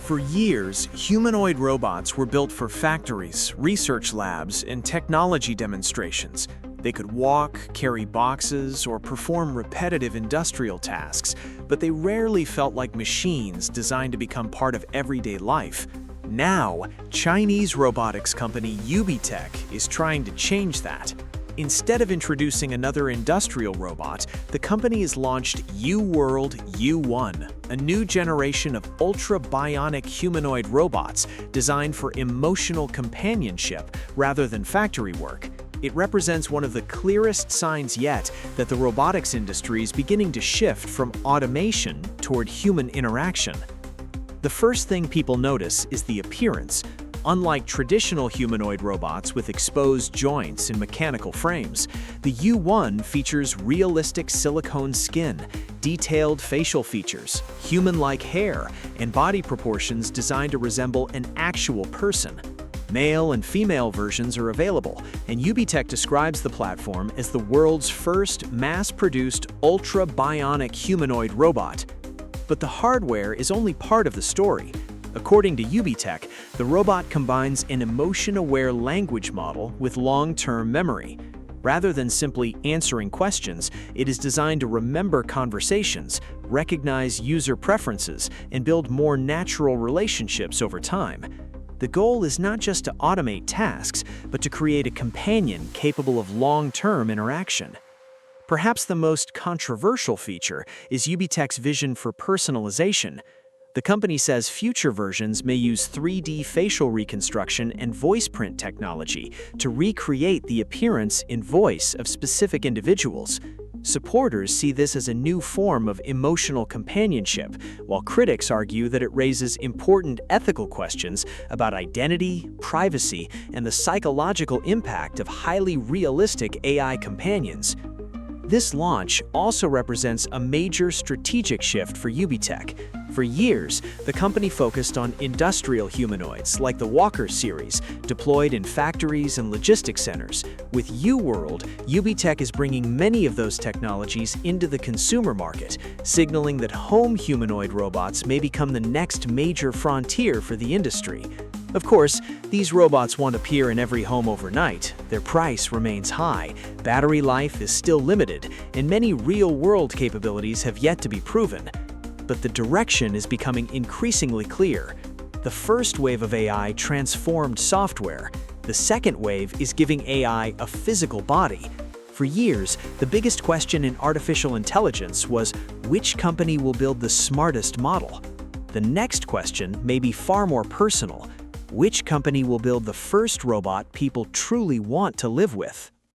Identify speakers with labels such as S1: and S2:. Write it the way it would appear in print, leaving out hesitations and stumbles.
S1: For years, humanoid robots were built for factories, research labs, and technology demonstrations. They could walk, carry boxes, or perform repetitive industrial tasks, but they rarely felt like machines designed to become part of everyday life. Now, Chinese robotics company UBTECH is trying to change that. Instead of introducing another industrial robot, the company has launched UWORLD U1, a new generation of ultra-bionic humanoid robots designed for emotional companionship rather than factory work. It represents one of the clearest signs yet that the robotics industry is beginning to shift from automation toward human interaction. The first thing people notice is the appearance. Unlike traditional humanoid robots with exposed joints and mechanical frames, the U1 features realistic silicone skin, detailed facial features, human-like hair, and body proportions designed to resemble an actual person. Male and female versions are available, and UBTECH describes the platform as the world's first mass-produced ultra-bionic humanoid robot. But the hardware is only part of the story. According to UBTECH, the robot combines an emotion-aware language model with long-term memory. Rather than simply answering questions, it is designed to remember conversations, recognize user preferences, and build more natural relationships over time. The goal is not just to automate tasks, but to create a companion capable of long-term interaction. Perhaps the most controversial feature is UBTECH's vision for personalization. The company says future versions may use 3D facial reconstruction and voice print technology to recreate the appearance and voice of specific individuals. Supporters see this as a new form of emotional companionship, while critics argue that it raises important ethical questions about identity, privacy, and the psychological impact of highly realistic AI companions. This launch also represents a major strategic shift for UBTECH. For years, the company focused on industrial humanoids like the Walker series, deployed in factories and logistics centers. With UWORLD, UBTECH is bringing many of those technologies into the consumer market, signaling that home humanoid robots may become the next major frontier for the industry. Of course, these robots won't appear in every home overnight. Their price remains high, battery life is still limited, and many real-world capabilities have yet to be proven. But the direction is becoming increasingly clear. The first wave of AI transformed software. The second wave is giving AI a physical body. For years, the biggest question in artificial intelligence was which company will build the smartest model? The next question may be far more personal. Which company will build the first robot people truly want to live with?